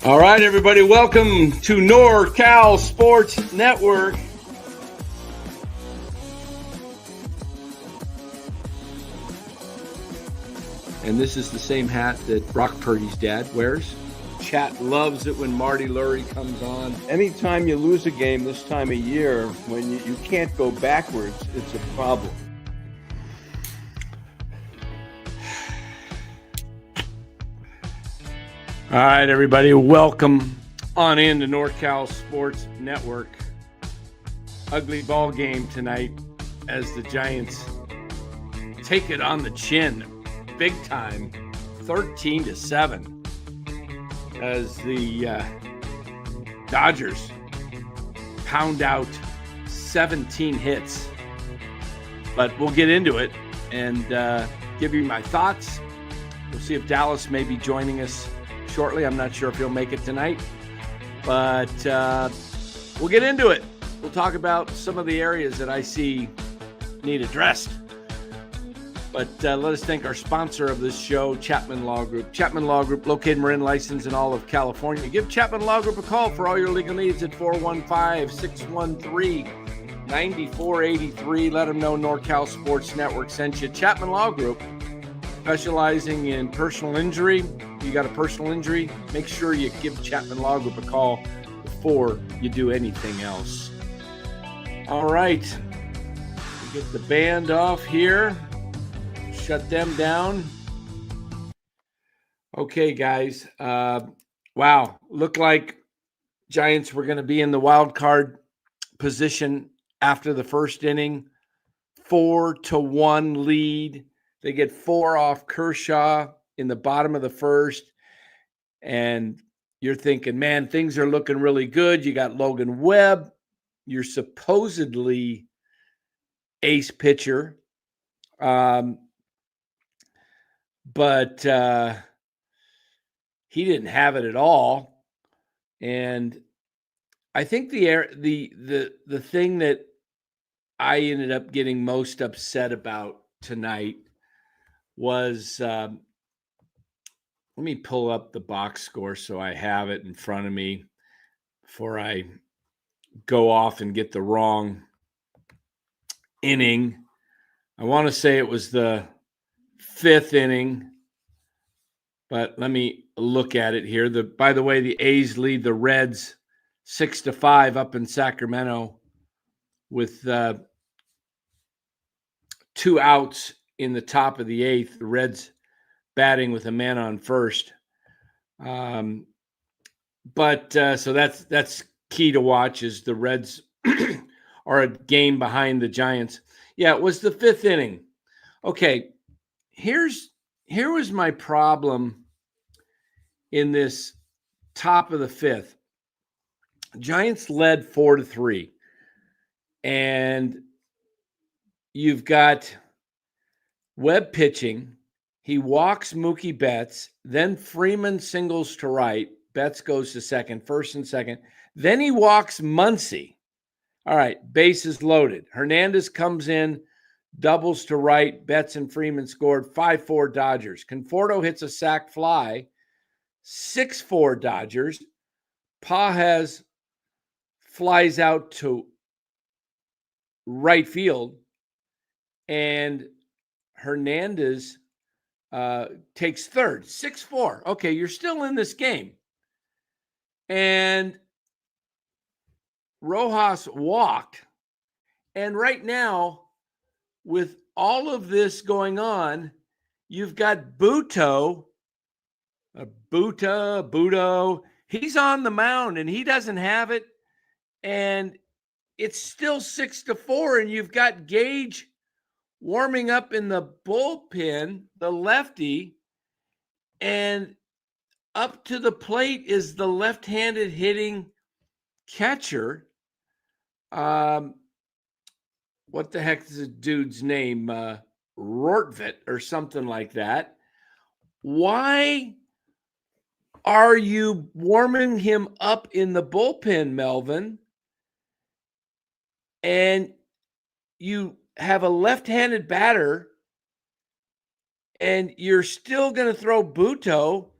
All right, everybody, welcome to NorCal Sports Network. And this is the same hat that Brock Purdy's dad wears. Chat loves it when Marty Lurie comes on. Anytime you lose a game this time of year, when you can't go backwards, it's a problem. All right, everybody, welcome on into NorCal Sports Network. Ugly ball game tonight as the Giants take it on the chin, big time, 13-7, as the Dodgers pound out 17 hits. But we'll get into it and give you my thoughts. We'll see if Dallas may be joining us shortly. I'm not sure if he'll make it tonight, but we'll get into it. We'll talk about some of the areas that I see need addressed. But let us thank our sponsor of this show, Chapman Law Group. Chapman Law Group, located Marin, licensed in all of California. Give Chapman Law Group a call for all your legal needs at 415-613-9483. Let them know NorCal Sports Network sent you. Chapman Law Group, specializing in personal injury. If you got a personal injury, make sure you give Chapman Law Group a call before you do anything else. All right, we get the band off here. Shut them down. Okay, guys. Wow, looked like Giants were going to be in the wild card position after the first inning. 4-1 lead. They get 4 off Kershaw in the bottom of the first. And you're thinking, man, things are looking really good. You got Logan Webb, your supposedly ace pitcher. But he didn't have it at all. And I think the thing that I ended up getting most upset about tonight was, let me pull up the box score so I have it in front of me before I go off and get the wrong inning. I want to say it was the 5th inning, but let me look at it here. By the way, the A's lead the Reds 6-5 up in Sacramento with 2 outs in the top of the 8th. The Reds batting with a man on first. So that's key to watch, is the Reds are a game behind the Giants. Yeah, it was the 5th inning. Okay. Here was my problem in this top of the 5th. Giants led 4-3. And you've got Webb pitching. He walks Mookie Betts. Then Freeman singles to right. Betts goes to second, first and second. Then he walks Muncy. All right, bases loaded. Hernandez comes in, doubles to right. Betts and Freeman scored. 5-4 Dodgers. Conforto hits a sac fly. 6-4 Dodgers. Pages flies out to right field. And Hernandez takes third. 6-4. Okay, you're still in this game. And Rojas walked. And right now, with all of this going on, you've got Buto. He's on the mound and he doesn't have it. And it's still 6-4. And you've got Gage warming up in the bullpen, the lefty. And up to the plate is the left-handed hitting catcher. What the heck is the dude's name? Rortvit or something like that. Why are you warming him up in the bullpen, Melvin? And you have a left-handed batter, and you're still going to throw Buto,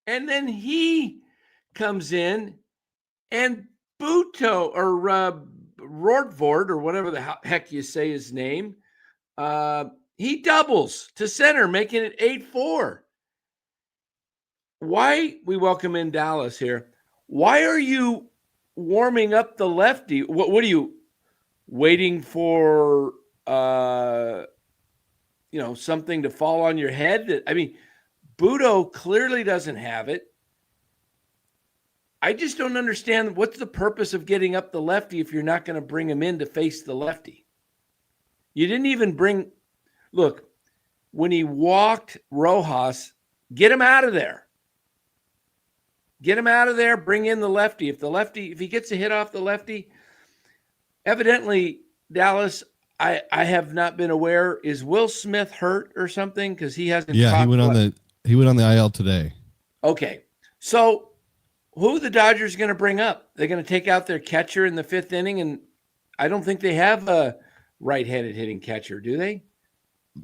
and then he comes in and Buto or Rortvort or whatever the heck you say his name, he doubles to center, making it 8-4. Why, we welcome in Dallas here. Why are you warming up the lefty? What are you waiting for? Something to fall on your head? I mean, Buto clearly doesn't have it. I just don't understand what's the purpose of getting up the lefty if you're not going to bring him in to face the lefty. You didn't even look, when he walked Rojas, get him out of there. Get him out of there, bring in the lefty. If he gets a hit off the lefty, evidently, Dallas, I have not been aware. Is Will Smith hurt or something? Because he hasn't. Yeah, he went on the IL today. Okay, so who are the Dodgers going to bring up? They're going to take out their catcher in the 5th inning, and I don't think they have a right-handed hitting catcher, do they?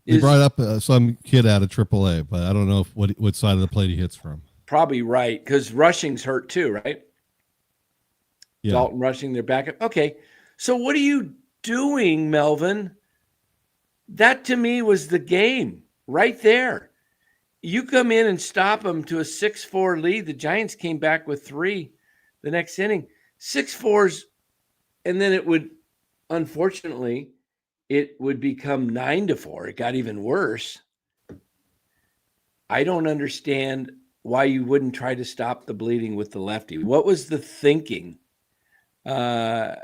They brought up some kid out of AAA, but I don't know what side of the plate he hits from. Probably right, because Rushing's hurt too, right? Yeah. Dalton Rushing, their backup. Okay, so what are you doing, Melvin? That to me was the game right there. You come in and stop them to a 6-4 lead. The Giants came back with 3 the next inning. 6-4s, and then unfortunately, it would become 9-4. It got even worse. I don't understand why you wouldn't try to stop the bleeding with the lefty. What was the thinking? I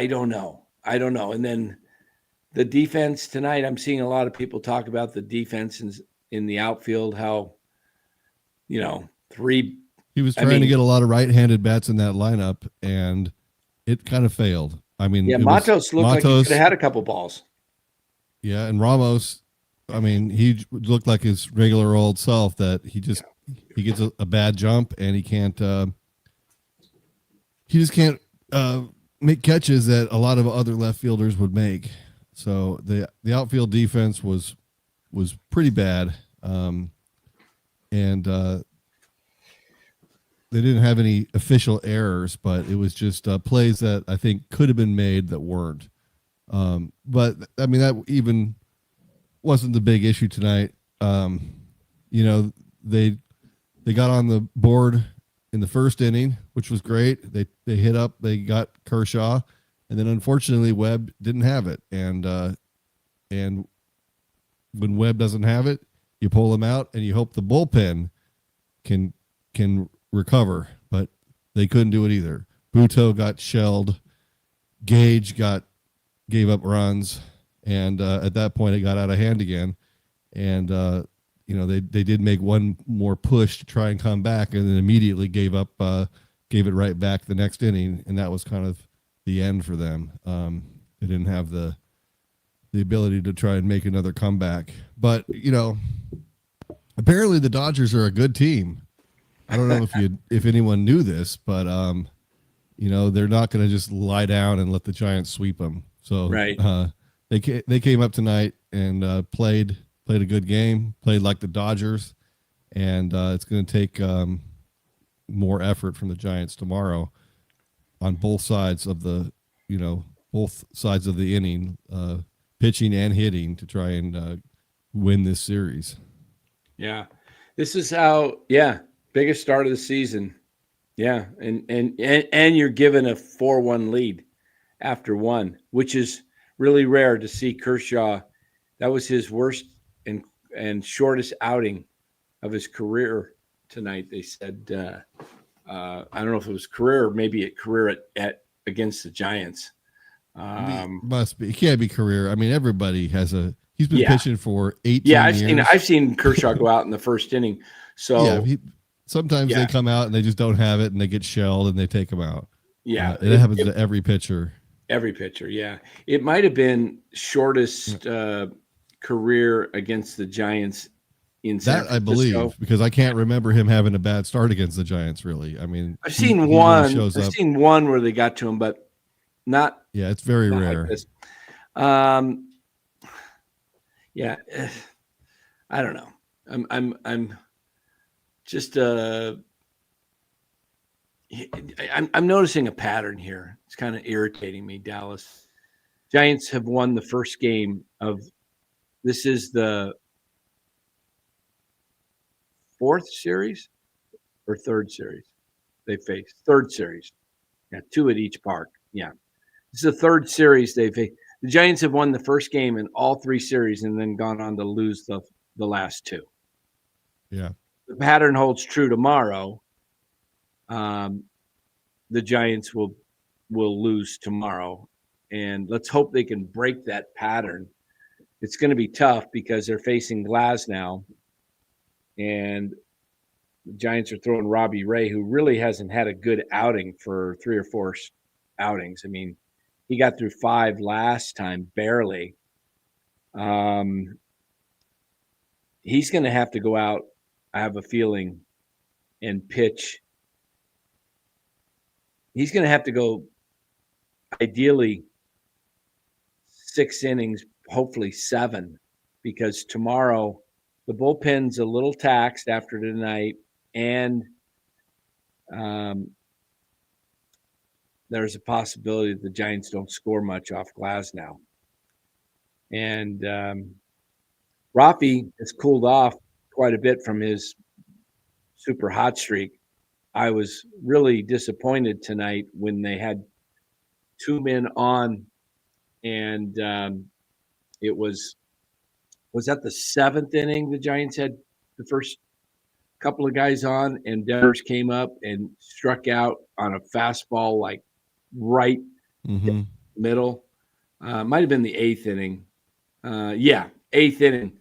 don't know. And then the defense tonight, I'm seeing a lot of people talk about the defense in the outfield, how, 3. He was trying to get a lot of right-handed bats in that lineup, and it kind of failed. I mean, yeah, Matos looked like he could have had a couple balls. Yeah, and Ramos, I mean, he looked like his regular old self that he gets a bad jump and he just can't make catches that a lot of other left fielders would make. So the outfield defense was pretty bad. And they didn't have any official errors, but it was just plays that I think could have been made that weren't. But I mean, that even wasn't the big issue tonight. They got on the board in the 1st inning, which was great. They got Kershaw, and then unfortunately Webb didn't have it. And when Webb doesn't have it, you pull him out and you hope the bullpen can recover, but they couldn't do it either. Buto got shelled. Gage gave up runs. And at that point, it got out of hand again. And, they did make one more push to try and come back, and then immediately gave it right back the next inning. And that was kind of the end for them. They didn't have the ability to try and make another comeback. But, apparently the Dodgers are a good team. I don't know if anyone knew this, but, they're not going to just lie down and let the Giants sweep them. So, right. They came up tonight and played a good game, played like the Dodgers, and it's going to take more effort from the Giants tomorrow on both sides of the inning, pitching and hitting, to try and win this series. Yeah, this is how. Yeah, biggest start of the season. Yeah, and you're given a 4-1 lead after 1, which is really rare to see. Kershaw, that was his worst and shortest outing of his career tonight. They said, I don't know if it was career or maybe a career at against the Giants. Must be. It can't be career. I mean, everybody has he's been pitching for 18 years. I've seen Kershaw go out in the 1st inning. So sometimes they come out and they just don't have it and they get shelled and they take them out. Yeah. It happens to every pitcher. Every pitcher, yeah. It might have been shortest career against the Giants in San Francisco. I believe, because I can't remember him having a bad start against the Giants, really. I mean, I've seen one where they got to him, but not. Yeah, it's very rare. Like I don't know. just I'm noticing a pattern here. It's kind of irritating me, Dallas. Giants have won the first game of this is the fourth series or third series they faced. Third series. Yeah, 2 at each park. Yeah. This is the third series they've faced. The Giants have won the first game in all 3 series and then gone on to lose the last 2. Yeah. The pattern holds true tomorrow. The Giants will lose tomorrow, and let's hope they can break that pattern. It's going to be tough because they're facing Glasnow, and the Giants are throwing Robbie Ray, who really hasn't had a good outing for 3 or 4 outings. I mean, he got through 5 last time, barely. He's going to have to go out, I have a feeling, and pitch. He's going to have to go ideally 6 innings, hopefully 7, because tomorrow the bullpen's a little taxed after tonight, and there's a possibility that the Giants don't score much off Glasnow. And Rafi has cooled off quite a bit from his super hot streak. I was really disappointed tonight when they had 2 men on, and it was that the 7th inning the Giants had the first couple of guys on, and Devers came up and struck out on a fastball like right middle. Might have been the 8th inning. 8th inning.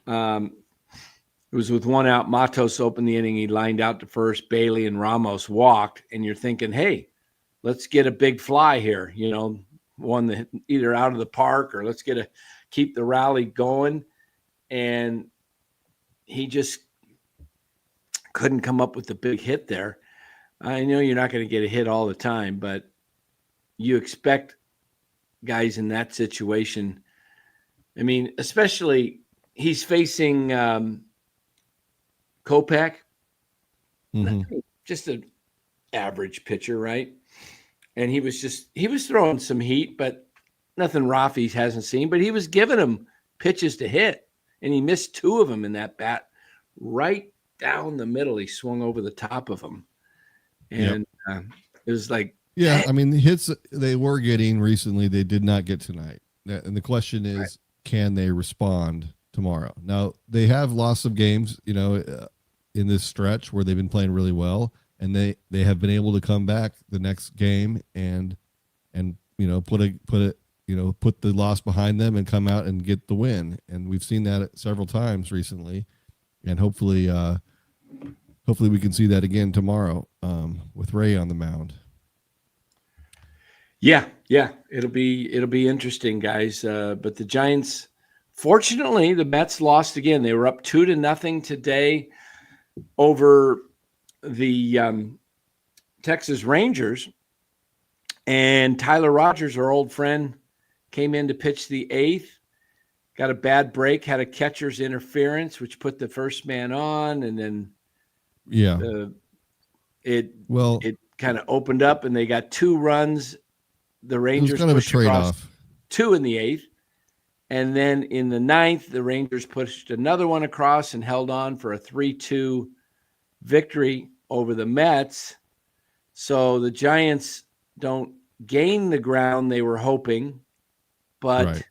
It was with 1 out. Matos opened the inning. He lined out to first. Bailey and Ramos walked, and you're thinking, hey, let's get a big fly here. You know, one that either out of the park or let's keep the rally going. And he just couldn't come up with the big hit there. I know you're not going to get a hit all the time, but you expect guys in that situation. I mean, especially he's facing Kopech, just an average pitcher, right? And he was throwing some heat, but nothing Rafi hasn't seen. But he was giving him pitches to hit, and he missed 2 of them in that bat right down the middle. He swung over the top of him, and it was like, yeah. I mean, the hits they were getting recently, they did not get tonight. And the question is, right, can they respond tomorrow? Now they have lost some games, in this stretch where they've been playing really well, and they have been able to come back the next game and put the loss behind them and come out and get the win. And we've seen that several times recently, and hopefully we can see that again tomorrow with Ray on the mound. Yeah, it'll be interesting, guys. But the Giants, fortunately, the Mets lost again. They were up 2-0 today over the Texas Rangers, and Tyler Rogers, our old friend, came in to pitch the 8th. Got a bad break, had a catcher's interference, which put the first man on, and then it kind of opened up, and they got 2 runs. The Rangers it was kind of a trade-off. 2 in the 8th. And then in the 9th, the Rangers pushed another one across and held on for a 3-2 victory over the Mets. So the Giants don't gain the ground they were hoping, but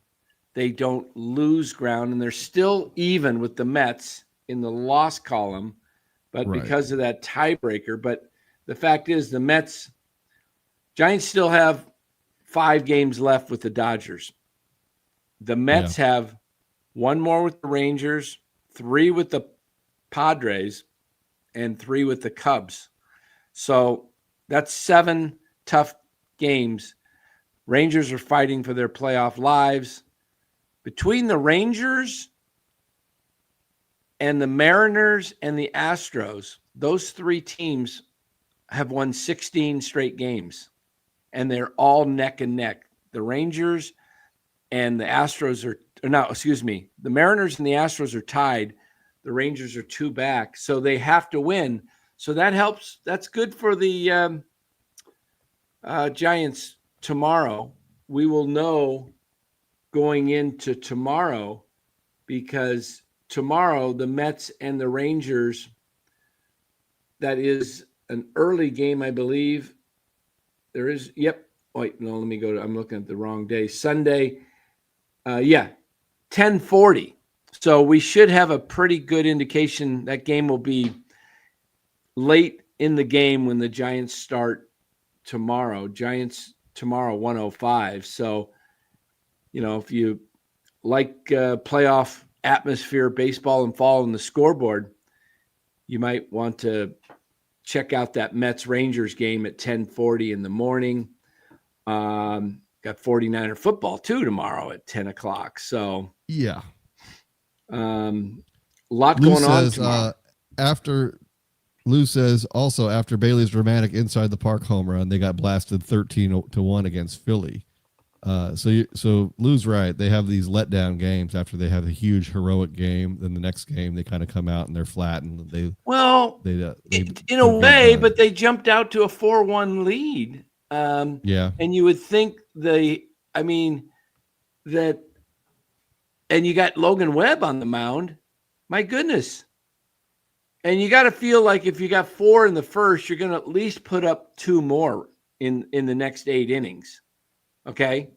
they don't lose ground. And they're still even with the Mets in the loss column, but because of that tiebreaker. But the fact is Giants still have 5 games left with the Dodgers. The Mets have 1 more with the Rangers, 3 with the Padres, and 3 with the Cubs. So that's 7 tough games. Rangers are fighting for their playoff lives. Between the Rangers and the Mariners and the Astros, those 3 teams have won 16 straight games, and they're all neck and neck. The Rangers and the Astros the Mariners and the Astros are tied The Rangers are 2 back, so they have to win. So that helps. That's good for the Giants tomorrow. We will know going into tomorrow, because tomorrow the Mets and the Rangers, that is an early game, I believe. There is, yep. Wait, no, let me go to, I'm looking at the wrong day. Sunday, 10:40. So we should have a pretty good indication that game will be late in the game when the Giants start tomorrow. Giants tomorrow, 105. So, if you like playoff atmosphere, baseball, and following the scoreboard, you might want to check out that Mets-Rangers game at 10:40 in the morning. Got 49er football, too, tomorrow at 10 o'clock. So, yeah. A lot Lou going on says, tomorrow. Lou says also after Bailey's dramatic inside the park home run, they got blasted 13-1 against Philly. So Lou's right. They have these letdown games after they have a huge heroic game. Then the next game they kind of come out and they're flat and they in a way, but they jumped out to a 4-1 lead. Yeah, and you would think and you got Logan Webb on the mound. My goodness. And you got to feel like if you got 4 in the first, you're going to at least put up 2 more in the next 8 innings. Okay.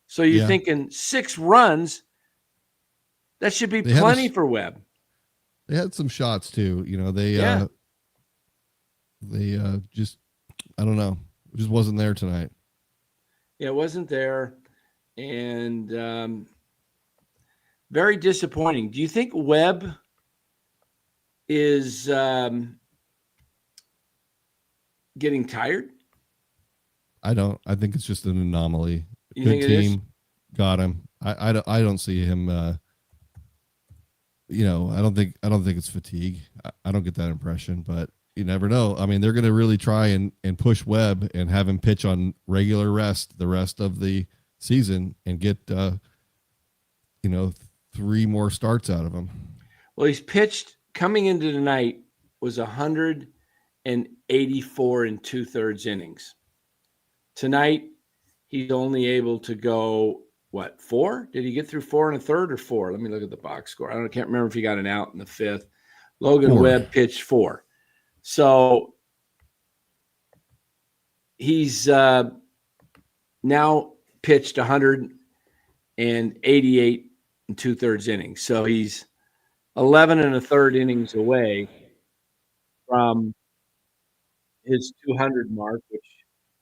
So you're thinking 6 runs, that should be plenty for Webb. They had some shots too. They just, I don't know. It just wasn't there tonight. Yeah, it wasn't there. And very disappointing. Do you think Webb is getting tired? I don't. I think it's just an anomaly. You Good think it team got him. I don't see him. I don't think it's fatigue. I don't get that impression, but you never know. I mean, they're going to really try and push Webb and have him pitch on regular rest the rest of the season and get 3 more starts out of him. Well, he's pitched coming into tonight was 184 and 2/3 innings. Tonight, he's only able to go, 4? Did he get through 4 1/3 or 4? Let me look at the box score. I can't remember if he got an out in the 5th. Logan 4. Webb pitched 4. So he's now pitched 188 and 2/3 innings. So he's 11 1/3 innings away from his 200 mark, which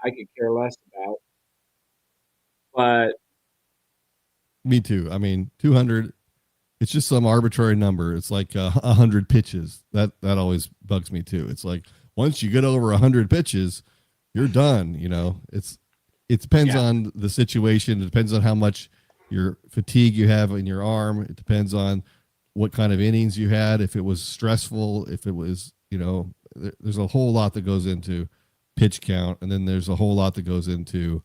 I could care less about. But me too. I mean, 200. It's just some arbitrary number. It's like 100 pitches. That always bugs me too. It's like once you get over 100 pitches, you're done. It depends on the situation. It depends on how much your fatigue you have in your arm. It depends on what kind of innings you had. If it was stressful, if it was, there's a whole lot that goes into pitch count, and then there's a whole lot that goes into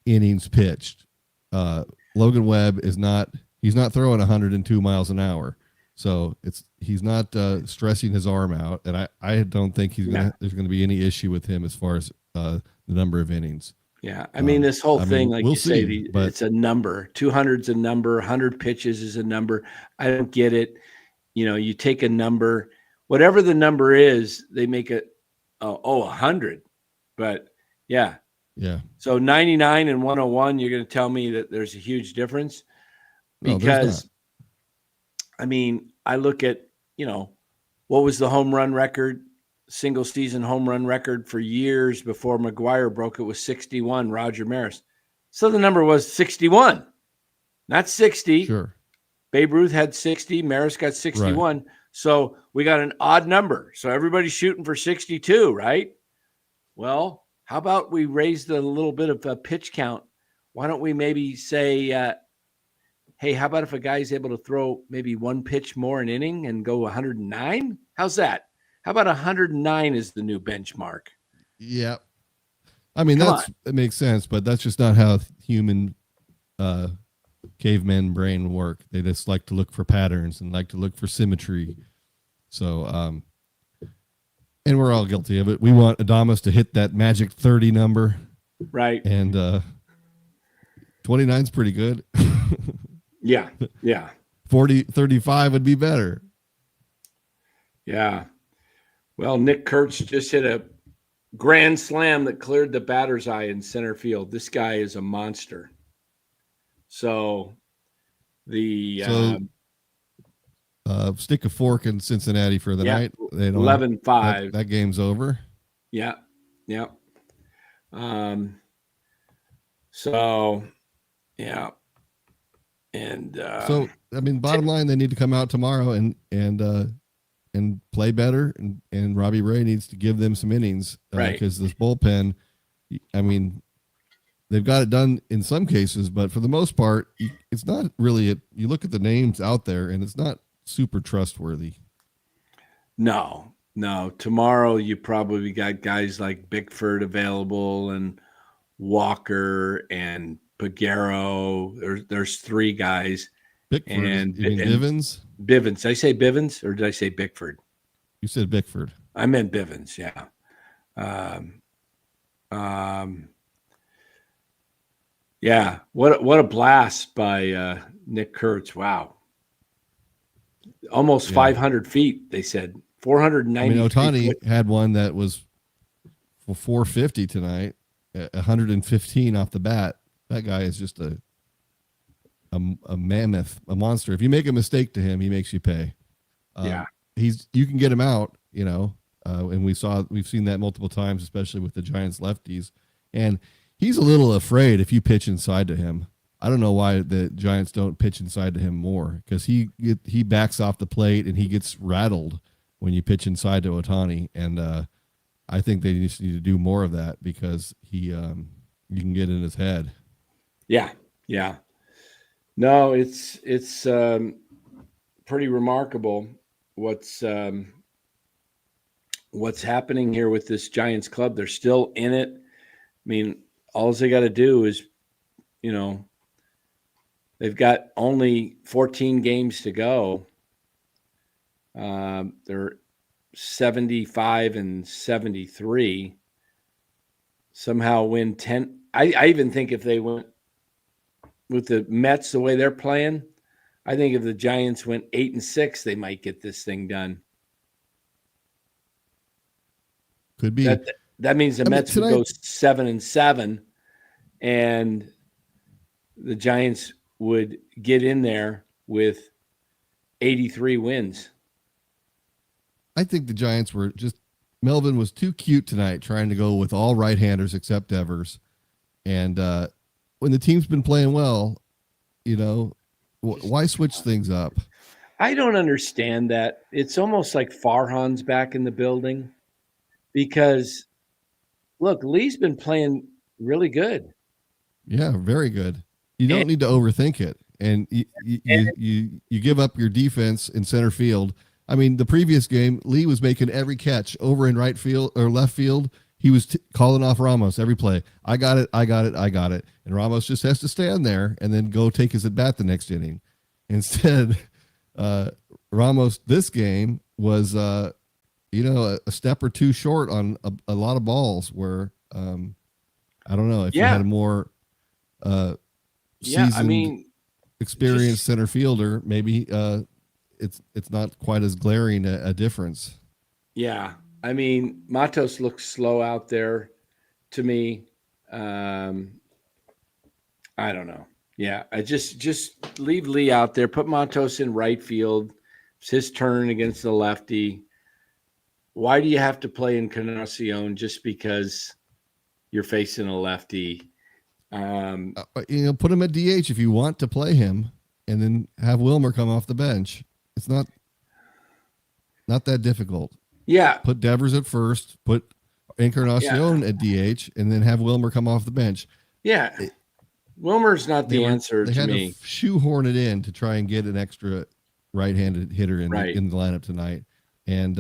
innings pitched. Logan Webb is not. He's not throwing 102 miles an hour. So he's not stressing his arm out. And I don't think there's going to be any issue with him as far as the number of innings. Yeah. I mean, this whole thing, like we'll you say, but it's a number. 200's a number. 100 pitches is a number. I don't get it. You take a number, whatever the number is, they make it, 100. But yeah. Yeah. So 99 and 101, you're going to tell me that there's a huge difference? Because, I mean, I look at, what was the home run record, single season home run record for years before McGuire broke it was 61, Roger Maris. So the number was 61, not 60. Sure. Babe Ruth had 60. Maris got 61. Right. So we got an odd number. So everybody's shooting for 62, right? Well, how about we raise the little bit of a pitch count? Why don't we maybe say, hey, how about if a guy's able to throw maybe 1 pitch more an inning and go 109? How's that? How about 109 is the new benchmark? Yeah. I mean, it makes sense, but that's just not how human caveman brain work. They just like to look for patterns and like to look for symmetry. So, and we're all guilty of it. We want Adamas to hit that magic 30 number. Right. And 29's pretty good. Yeah. Yeah. 35 would be better. Yeah. Well, Nick Kurtz just hit a grand slam that cleared the batter's eye in center field. This guy is a monster. So stick a fork in Cincinnati for the night. They don't 11-5. That game's over. Yeah. Yeah. So yeah. And so I mean, bottom line, they need to come out tomorrow and play better, and Robbie Ray needs to give them some innings, right? Because this bullpen, I mean, they've got it done in some cases, but for the most part, it's not really. You look at the names out there, and it's not super trustworthy. No. Tomorrow you probably got guys like Bickford available and Walker and Peguero. There's three guys. Bickford and Bivens? Bivens. Did I say Bivens or did I say Bickford? You said Bickford. I meant Bivens, yeah. Yeah. What a blast by Nick Kurtz. Wow. Almost 500 feet, they said. 490. I mean, Ohtani had one that was for 450 tonight, 115 off the bat. That guy is just a mammoth, a monster. If you make a mistake to him, he makes you pay. You can get him out, and we've seen that multiple times, especially with the Giants lefties. And he's a little afraid if you pitch inside to him. I don't know why the Giants don't pitch inside to him more, because he backs off the plate and he gets rattled when you pitch inside to Ohtani. And I think they just need to do more of that, because you can get in his head. Yeah. No, it's pretty remarkable what's happening here with this Giants club. They're still in it. I mean, all they got to do is, they've got only 14 games to go. They're 75-73. Somehow win 10. I even think if they went with the Mets the way they're playing, I think if the Giants went 8-6, they might get this thing done. Could be. That means the Mets would go 7-7, and the Giants would get in there with 83 wins. I think the Giants were Melvin was too cute tonight, trying to go with all right-handers except Evers. And when the team's been playing well, why switch things up? I don't understand that. It's almost like Farhan's back in the building, because, look, Lee's been playing really good. Yeah, very good. You don't need to overthink it. And you give up your defense in center field. I mean, the previous game, Lee was making every catch over in right field or left field. He was calling off Ramos every play. I got it. And Ramos just has to stand there and then go take his at-bat the next inning. Instead, Ramos this game was, a step or two short on a lot of balls where, I don't know if you had a more seasoned, experienced center fielder, maybe it's not quite as glaring a difference. Yeah. I mean, Matos looks slow out there to me. I don't know. Yeah. I just leave Lee out there, put Matos in right field. It's his turn against the lefty. Why do you have to play Encarnacion just because you're facing a lefty? Put him at DH if you want to play him, and then have Wilmer come off the bench. It's not that difficult. Yeah. Put Devers at first, put Encarnacion at DH, and then have Wilmer come off the bench. Yeah. Wilmer's not the answer to me. They had to shoehorn it in to try and get an extra right-handed hitter in the lineup tonight. And,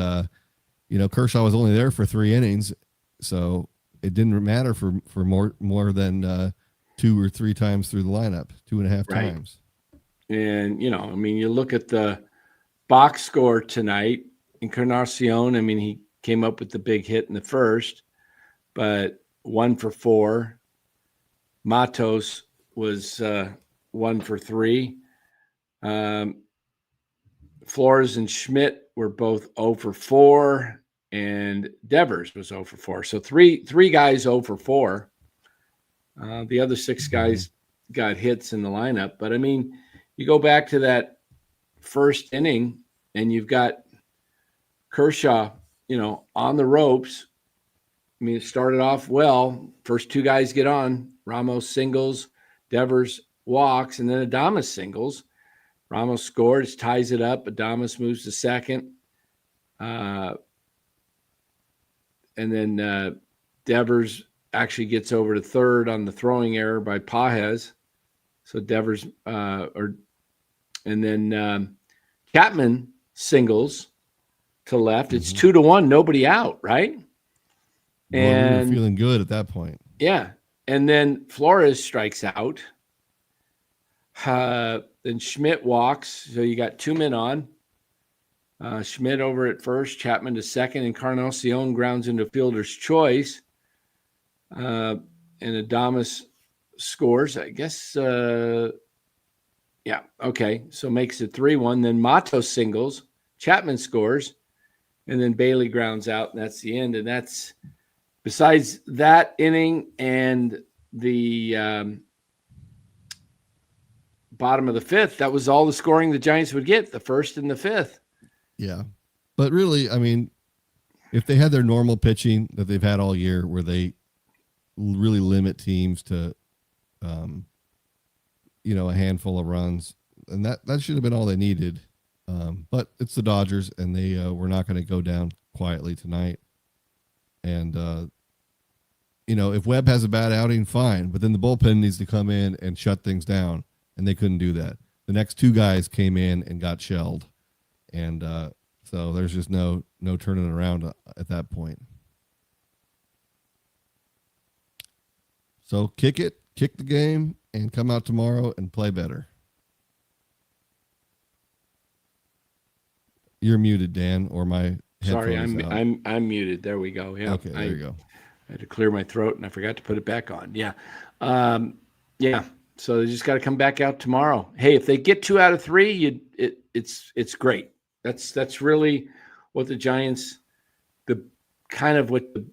Kershaw was only there for 3 innings, so it didn't matter for more than 2 or 3 times through the lineup, 2.5 times. And, I mean, you look at the box score tonight, Encarnacion, I mean, he came up with the big hit in the first, but 1 for 4. Matos was 1 for 3. Flores and Schmidt were both 0 for 4, and Devers was 0 for 4. So three guys 0 for 4. The other 6 guys got hits in the lineup. But, I mean, you go back to that first inning, and you've got Kershaw, on the ropes. I mean, it started off well. First 2 guys get on. Ramos singles, Devers walks, and then Adames singles. Ramos scores, ties it up. Adames moves to second. And then Devers actually gets over to third on the throwing error by Pages. So Devers, and then Chapman singles to left. It's 2-1, nobody out, right? And we were feeling good at that point. Yeah. And then Flores strikes out. Then Schmidt walks. So you got 2 men on. Schmidt over at first, Chapman to second, and Encarnacion grounds into fielder's choice. And Adames scores, I guess. Yeah. Okay. So makes it 3-1. Then Matos singles. Chapman scores. And then Bailey grounds out, and that's the end. And that's besides that inning and the bottom of the 5th, that was all the scoring the Giants would get, the 1st and the 5th. Yeah. But really, I mean, if they had their normal pitching that they've had all year where they really limit teams to, a handful of runs, and that should have been all they needed. But it's the Dodgers, and they were not going to go down quietly tonight. And, if Webb has a bad outing, fine. But then the bullpen needs to come in and shut things down, and they couldn't do that. The next 2 guys came in and got shelled. And so there's just no turning around at that point. So kick the game, and come out tomorrow and play better. You're muted, Dan, or my Sorry, headphones I'm muted. There we go. Yeah. Okay, there you go. I had to clear my throat, and I forgot to put it back on. Yeah. Yeah. So they just got to come back out tomorrow. Hey, if they get 2 out of 3, it's great. That's really what the Giants, the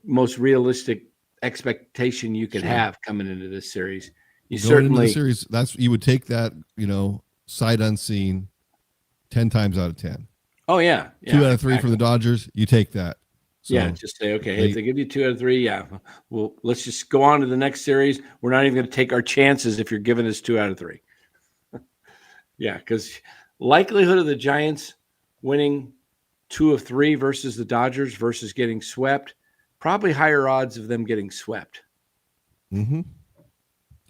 most realistic expectation you could have coming into this series. You Going certainly into the series, you would take that, sight unseen 10 times out of 10. Oh yeah. 2 out of 3 from the Dodgers, you take that. So just say, okay, if they give you 2 out of 3, well, let's just go on to the next series. We're not even going to take our chances if you're giving us 2 out of 3. Yeah, because likelihood of the Giants winning 2 of 3 versus the Dodgers versus getting swept, probably higher odds of them getting swept. Mm-hmm.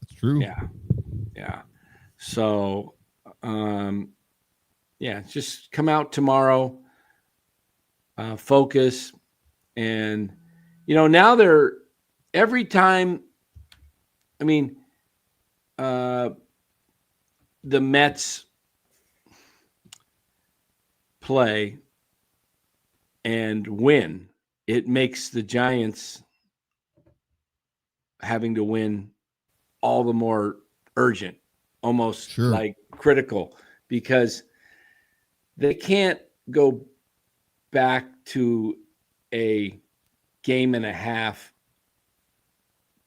That's true. Yeah. So, just come out tomorrow, focus. And, now they're every time, I mean, the Mets play and win, it makes the Giants having to win all the more urgent, almost like critical, because they can't go back to a game and a half.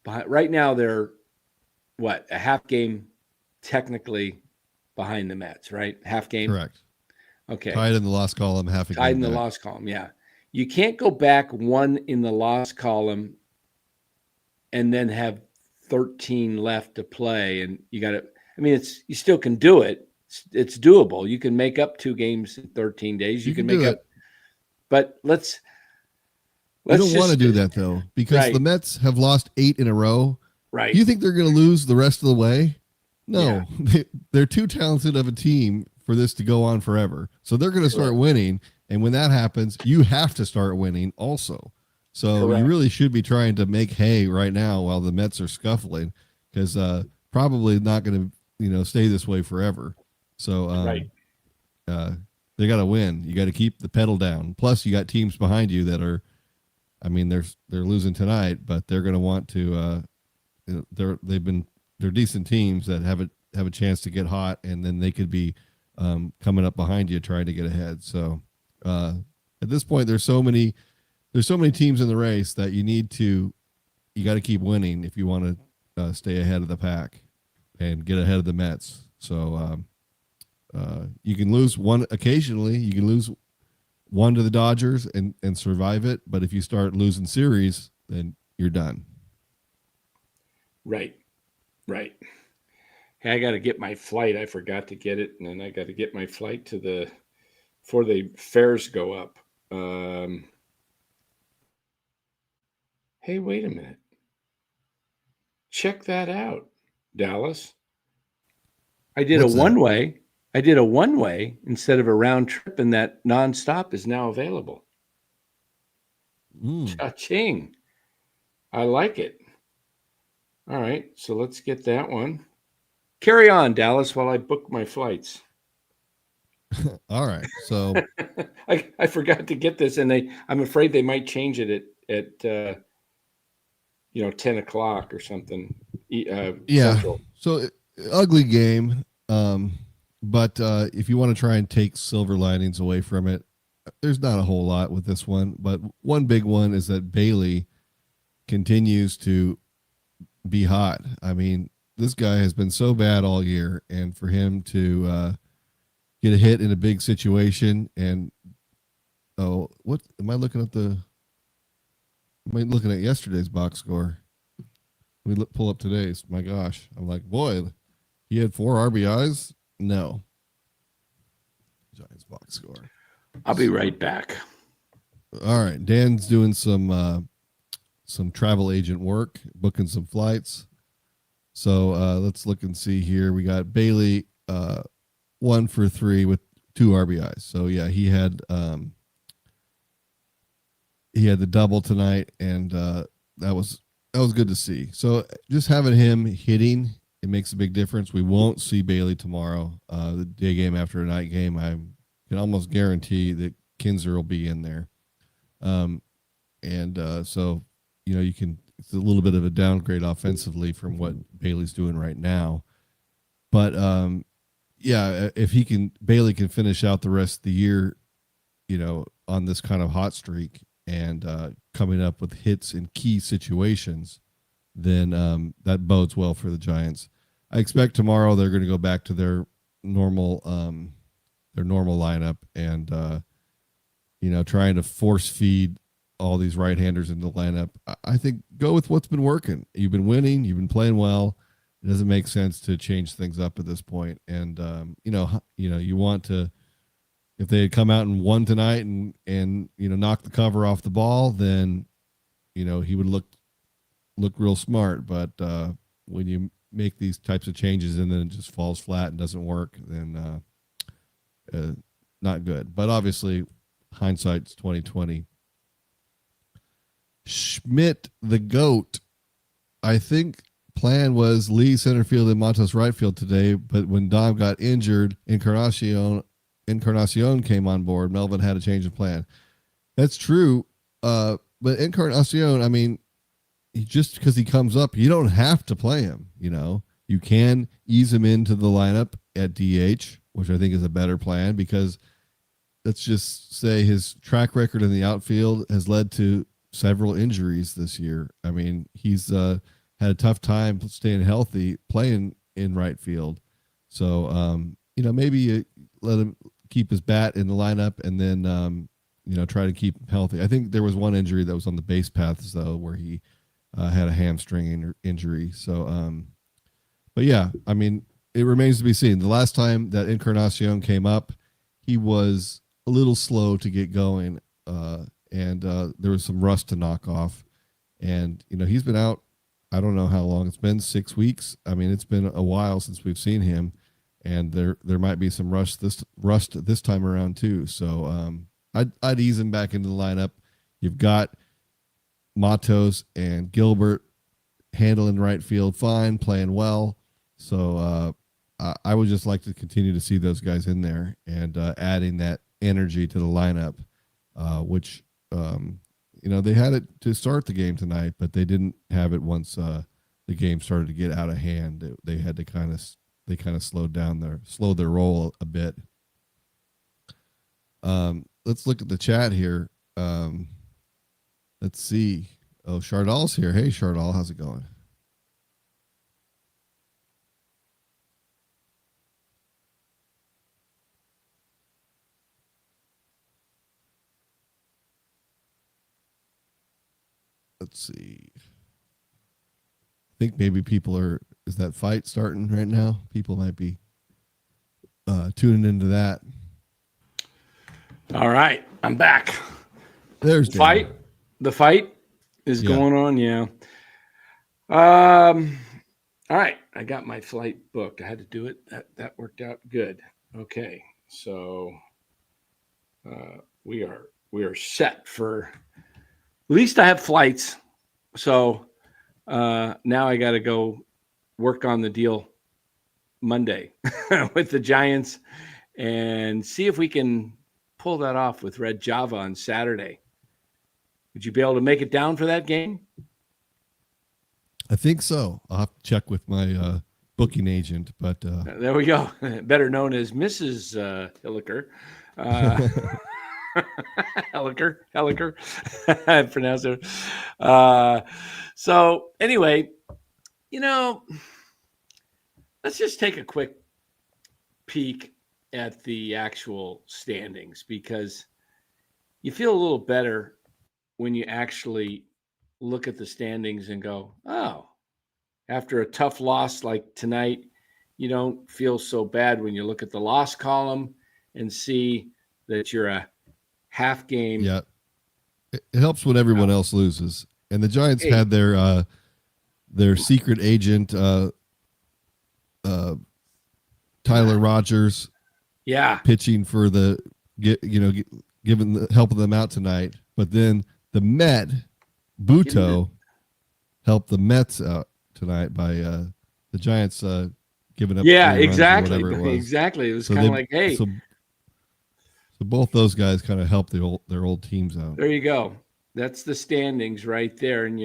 Right now, they're a half game technically behind the Mets, right? Half game. Correct. Okay. Tied in the loss column, half a game. Tied in the loss column, yeah. You can't go back 1 in the loss column and then have 13 left to play. And you got to, you still can do it. It's doable. You can make up 2 games in 13 days. You can make up, but let's don't want to do that though, because the Mets have lost 8 in a row. Right. You think they're going to lose the rest of the way? No, they're too talented of a team for this to go on forever. So they're going to start winning. And when that happens, you have to start winning also. So you really should be trying to make hay right now while the Mets are scuffling, because probably not going to, stay this way forever. So Right. they got to win. You got to keep the pedal down. Plus, you got teams behind you that are, I mean, they're losing tonight, but they're going to want to. They're decent teams that have a chance to get hot, and then they could be coming up behind you trying to get ahead. So at this point, there's so many teams in the race that you got to keep winning if you want to stay ahead of the pack and get ahead of the Mets. So you can lose one occasionally. You can lose one to the Dodgers and survive it. But if you start losing series, then you're done. Right. Hey, I got to get my flight. I forgot to get it, and then I got to get my flight before the fares go up. Hey, wait a minute. Check that out, Dallas. I did What's a that? one-way. I did a one-way instead of a round trip, and that nonstop is now available. Cha-ching. I like it. All right, so let's get that one. Carry on, Dallas, while I book my flights. All right. So I forgot to get this, and I'm afraid they might change it at 10 o'clock or something. yeah. Central. So ugly game. But if you want to try and take silver linings away from it, there's not a whole lot with this one. But one big one is that Bailey continues to be hot. I mean, this guy has been so bad all year, and for him to get a hit in a big situation, and what am I looking at? Am I looking at yesterday's box score? Let me pull up today's. My gosh, I'm like, boy, he had 4 RBIs. No, Giants box score. I'll be right back. All right, Dan's doing some travel agent work, booking some flights. So let's look and see here. We got Bailey 1 for 3 with 2 RBIs. So yeah, he had the double tonight, and that was good to see. So just having him hitting, it makes a big difference. We won't see Bailey tomorrow, the day game after a night game. I can almost guarantee that Kinzer will be in there. So, it's a little bit of a downgrade offensively from what Bailey's doing right now. But, if Bailey can finish out the rest of the year, on this kind of hot streak and coming up with hits in key situations, then that bodes well for the Giants. I expect tomorrow they're going to go back to their normal lineup and trying to force feed all these right-handers into the lineup. I think go with what's been working. You've been winning. You've been playing well. It doesn't make sense to change things up at this point. And you want to. If they had come out and won tonight and knock the cover off the ball, then he would look real smart. But when you make these types of changes and then it just falls flat and doesn't work, then not good. But obviously, hindsight's 2020. Schmidt, the GOAT, I think plan was Lee center field and Matos right field today, but when Dom got injured, Encarnacion came on board. Melvin had a change of plan. That's true. But Encarnacion, I mean, just because he comes up, you don't have to play him. You can ease him into the lineup at DH, which I think is a better plan because let's just say his track record in the outfield has led to several injuries this year. I mean, he's had a tough time staying healthy, playing in right field. So, maybe you let him keep his bat in the lineup and then, try to keep him healthy. I think there was one injury that was on the base paths, though, where he had a hamstring injury. So, but yeah, I mean, it remains to be seen. The last time that Encarnacion came up, he was a little slow to get going, and there was some rust to knock off. And, he's been out, I don't know how long. It's been 6 weeks. I mean, it's been a while since we've seen him, and there might be some rust this time around too. So I'd ease him back into the lineup. You've got Matos and Gilbert handling right field fine, playing well. So I would just like to continue to see those guys in there and adding that energy to the lineup, which they had it to start the game tonight, but they didn't have it once the game started to get out of hand. They had to kind of slowed their roll a bit. Let's look at the chat here. Let's see. Oh, Chardal's here. Hey, Chardal, how's it going? Let's see. I think maybe is that fight starting right now? People might be tuning into that. All right, I'm back. There's the fight. Dan. The fight is going on. Yeah. All right, I got my flight booked. I had to do it. That worked out good. Okay, so we are set for. At least I have flights. So now I got to go work on the deal Monday with the Giants and see if we can pull that off with Red Java on Saturday. Would you be able to make it down for that game? I think so. I'll have to check with my booking agent, but there we go. Better known as Mrs. Hilliker. Helliker. I pronounce it. So anyway, let's just take a quick peek at the actual standings, because you feel a little better when you actually look at the standings and go, oh, after a tough loss like tonight, you don't feel so bad when you look at the loss column and see that you're a half game. Yeah, it helps when everyone else loses. And the Giants had their secret agent, Tyler Rogers, pitching for helping them out tonight. But then the Met, Buto, helped the Mets out tonight by the Giants giving up. Yeah, exactly. Exactly. It was kind of like, hey. So both those guys kind of helped their old teams out. There you go. That's the standings right there. And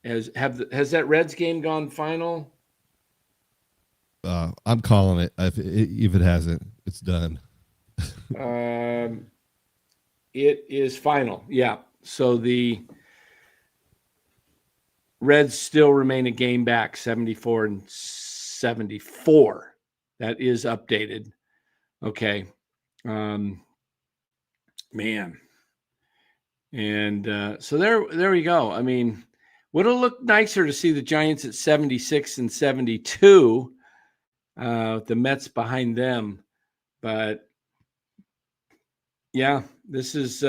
has that Reds game gone final? I'm calling it. If it hasn't, it's done. It is final. Yeah. So the Reds still remain a game back, 74-74. That is updated. Okay. Man. And so there we go. I mean, would it look nicer to see the Giants at 76-72, the Mets behind them? But yeah, this is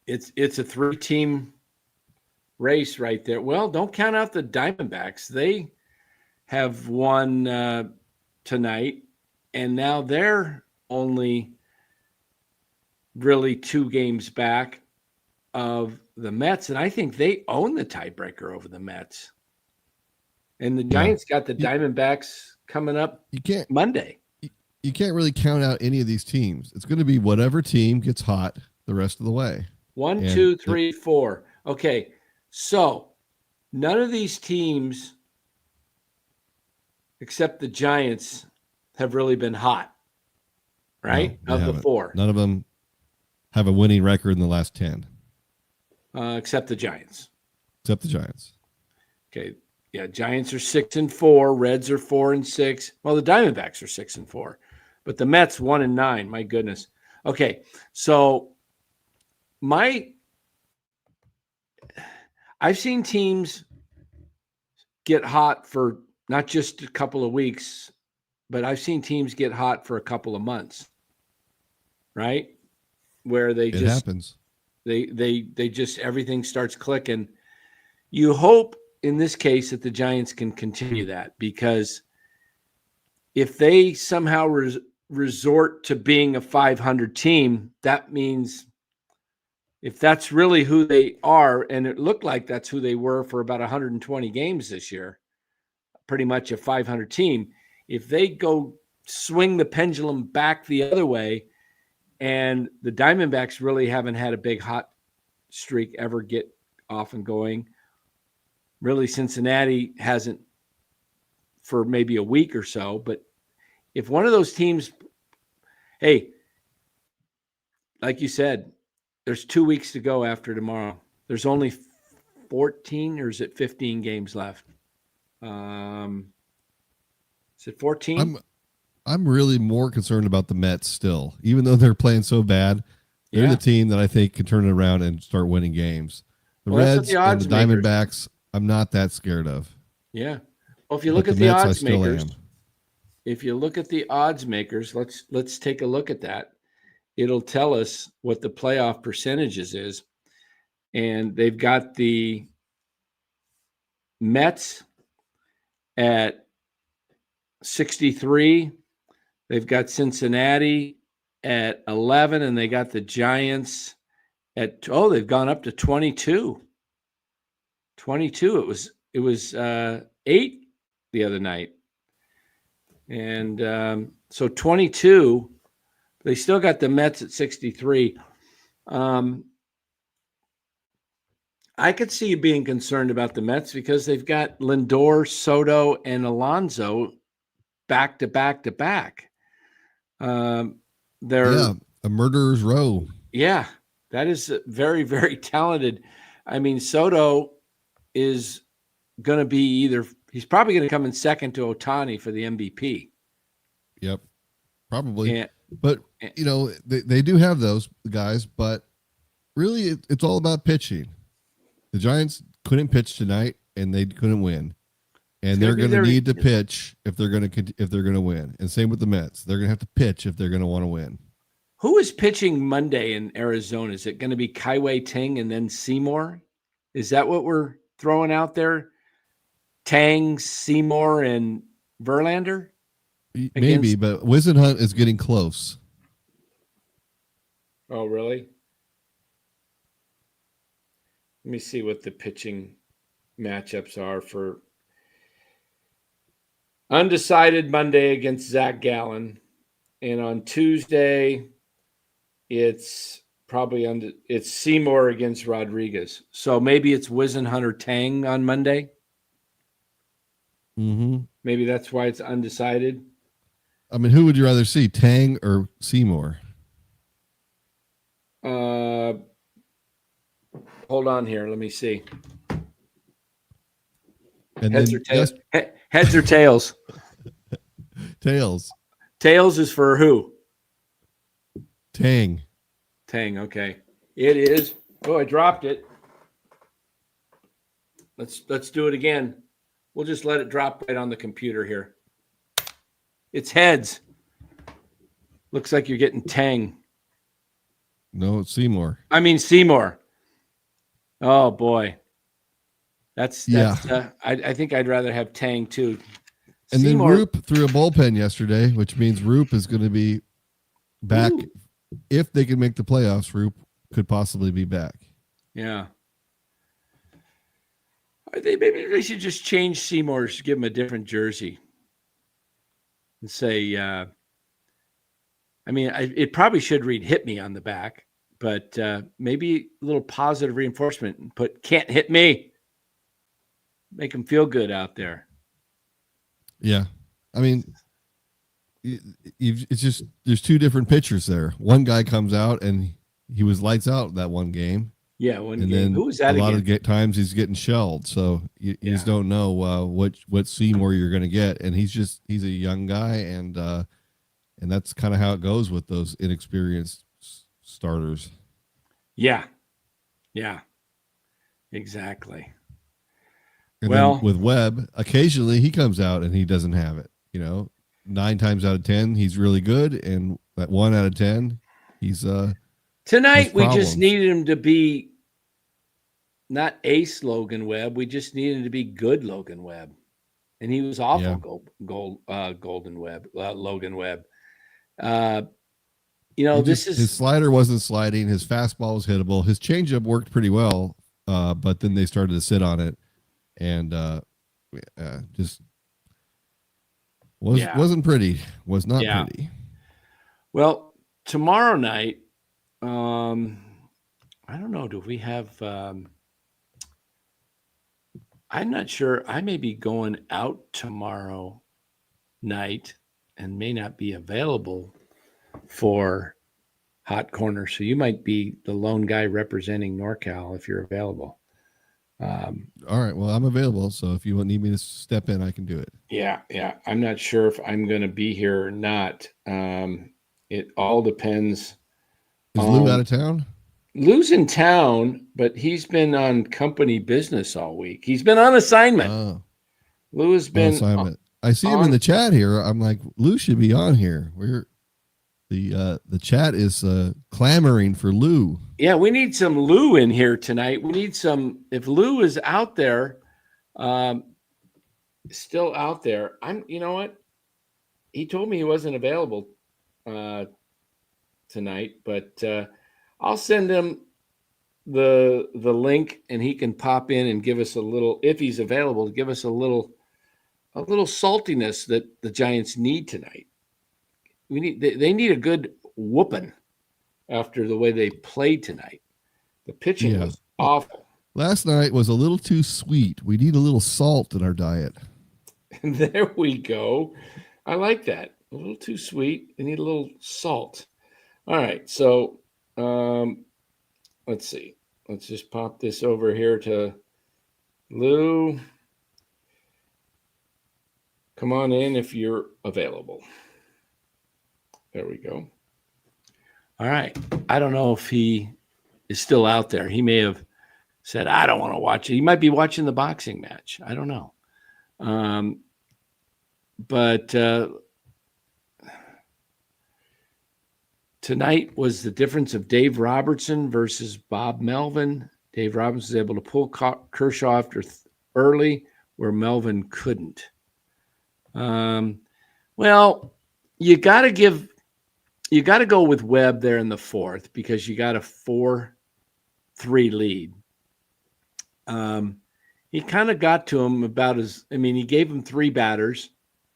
it's a 3-team race right there. Well, don't count out the Diamondbacks. They have won tonight, and now they're only really 2 games back of the Mets, and I think they own the tiebreaker over the Mets. And the Giants got the Diamondbacks coming up Monday. You can't really count out any of these teams. It's going to be whatever team gets hot the rest of the way. 1, 2, 3, 4. Okay, so none of these teams, except the Giants, have really been hot, right? No, of the 4. None of them have a winning record in the last 10. Except the Giants. Okay. Yeah, Giants are 6-4. Reds are 4-6. Well, the Diamondbacks are 6-4, but the Mets 1-9. My goodness. Okay, so I've seen teams get hot for not just a couple of weeks, but I've seen teams get hot for a couple of months, right? Where it happens. They just everything starts clicking. You hope in this case that the Giants can continue that, because if they somehow resort to being a 500 team, that means if that's really who they are, and it looked like that's who they were for about 120 games this year, pretty much a 500 team. If they go swing the pendulum back the other way, and the Diamondbacks really haven't had a big hot streak ever get off and going. Really, Cincinnati hasn't for maybe a week or so. But if one of those teams, hey, like you said, there's 2 weeks to go after tomorrow. There's only 14 or is it 15 games left? Is it 14? I'm really more concerned about the Mets still, even though they're playing so bad. They're the team that I think can turn it around and start winning games. The Reds and the Diamondbacks, I'm not that scared of. Yeah. Well, if you look at the Mets, odds makers, if you look at the odds makers, let's take a look at that. It'll tell us what the playoff percentages is. And they've got the Mets at 63. They've got Cincinnati at 11, and they got the Giants at, they've gone up to 22. 22. It was 8 the other night. And so 22, they still got the Mets at 63. I could see you being concerned about the Mets because they've got Lindor, Soto, and Alonso back to back to back. They're a murderer's row. Yeah, that is very, very talented. I mean, Soto is going to be he's probably going to come in second to Ohtani for the MVP. Yep, probably. But, they do have those guys, but really it's all about pitching. The Giants couldn't pitch tonight, and they couldn't win. And they're going to need to pitch if they're going to win. And same with the Mets. They're going to have to pitch if they're going to want to win. Who is pitching Monday in Arizona? Is it going to be Kaiwei Ting and then Seymour? Is that what we're throwing out there? Tang, Seymour, and Verlander? Maybe, but Wisenhunt is getting close. Oh, really? Let me see what the pitching matchups are for undecided Monday against Zach Gallen. And on Tuesday, it's probably it's Seymour against Rodriguez. So maybe it's Wisenhunt or Tang on Monday. Mm-hmm. Maybe that's why it's undecided. I mean, who would you rather see, Tang or Seymour? Hold on here. Let me see. And heads or tails? Heads or tails? Tails. Tails is for who? Tang. Tang. Okay. It is. Oh, I dropped it. Let's do it again. We'll just let it drop right on the computer here. It's heads. Looks like you're getting Tang. No, it's Seymour. I mean Seymour. Oh boy. That's I think I'd rather have Tang too. And Seymour, then Roop threw a bullpen yesterday, which means Roop is going to be back. Ooh. If they can make the playoffs. Roop could possibly be back. Yeah. Maybe they should just change Seymour's, give him a different jersey, and say, it probably should read "Hit Me" on the back, but maybe a little positive reinforcement and put "Can't hit me." Make him feel good out there. Yeah. I mean, it's just, there's two different pitchers there. One guy comes out and he was lights out that one game. Yeah. One game. Then who was that a lot again? of times he's getting shelled. So you just don't know what Seymour you're going to get. And he's a young guy. And that's kind of how it goes with those inexperienced starters. Yeah. Yeah, exactly. And then with Webb, occasionally he comes out and he doesn't have it. 9 times out of 10, he's really good. And at 1 out of 10, he's tonight we just needed him to be not ace Logan Webb. We just needed him to be good Logan Webb. And he was awful Logan Webb. His slider wasn't sliding. His fastball was hittable. His changeup worked pretty well, but then they started to sit on it, and just Wasn't pretty. Was not Yeah. pretty. Well, tomorrow night, I don't know. Do we have? I'm not sure. I may be going out tomorrow night and may not be available for Hot Corner. So you might be the lone guy representing NorCal if you're available. All right. Well, I'm available. So if you need me to step in, I can do it. Yeah. I'm not sure if I'm going to be here or not. It all depends. Is Lou out of town? Lou's in town, but he's been on company business all week. He's been on assignment. Lou has been on assignment. I see him in the chat here. I'm like, Lou should be on here. The chat is clamoring for Lou. Yeah, we need some Lou in here tonight. We need some. If Lou is out there, still out there. You know what? He told me he wasn't available tonight, but I'll send him the link, and he can pop in and give us a little, if he's available, give us a little saltiness that the Giants need tonight. They need a good whooping after the way they played tonight. The pitching was awful. Last night was a little too sweet. We need a little salt in our diet. There we go. I like that. A little too sweet. We need a little salt. All right. So let's see. Let's just pop this over here to Lou. Come on in if you're available. There we go. All right. I don't know if he is still out there. He may have said, I don't want to watch it. He might be watching the boxing match. I don't know. But tonight was the difference of Dave Robertson versus Bob Melvin. Dave Robertson was able to pull Kershaw after early where Melvin couldn't. Well, you got to go with Webb there in the fourth because you got a 4-3 lead. He kind of got to him he gave him 3 batters.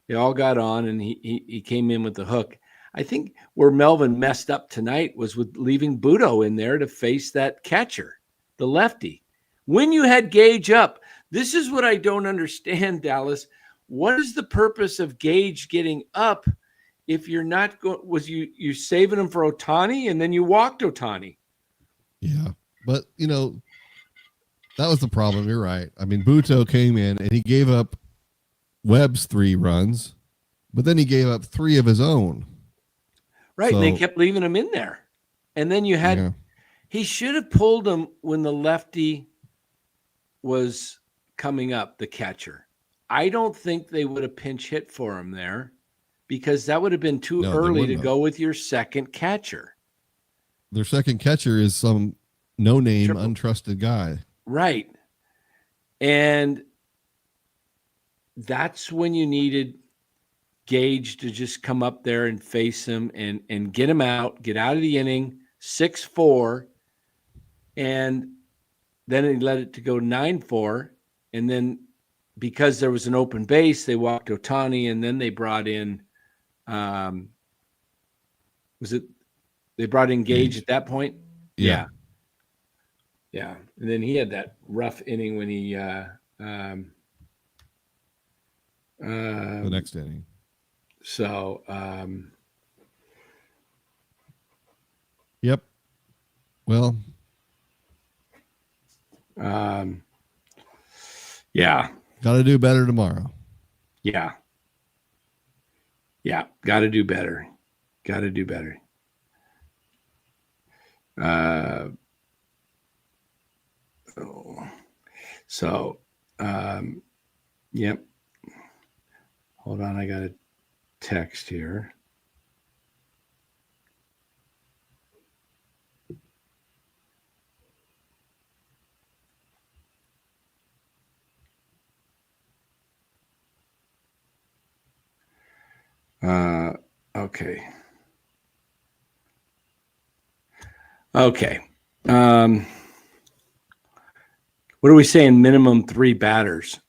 They all got on, and he came in with the hook. I think where Melvin messed up tonight was with leaving Budo in there to face that catcher, the lefty. When you had Gage up, this is what I don't understand, Dallas. What is the purpose of Gage getting up if you're not going? Was you saving him for Ohtani, and then you walked Ohtani? Yeah, but that was the problem. You're right. I mean, Buto came in and he gave up Webb's 3 runs, but then he gave up 3 of his own. Right, and they kept leaving him in there. And then he should have pulled him when the lefty was coming up, the catcher. I don't think they would have pinch hit for him there because that would have been too early to go with your second catcher. Their second catcher is some no-name, untrusted guy. Right. And that's when you needed Gage to just come up there and face him and get him out, get out of the inning, 6-4. And then he let it to go 9-4. And then because there was an open base, they walked Ohtani, and then they brought in they brought in Gage at that point? Yeah. And then he had that rough inning when he the next inning. So yep. Well, yeah. Got to do better tomorrow. Yeah. Got to do better. Yep. Hold on, I got a text here. Okay. What are we saying? Minimum 3 batters.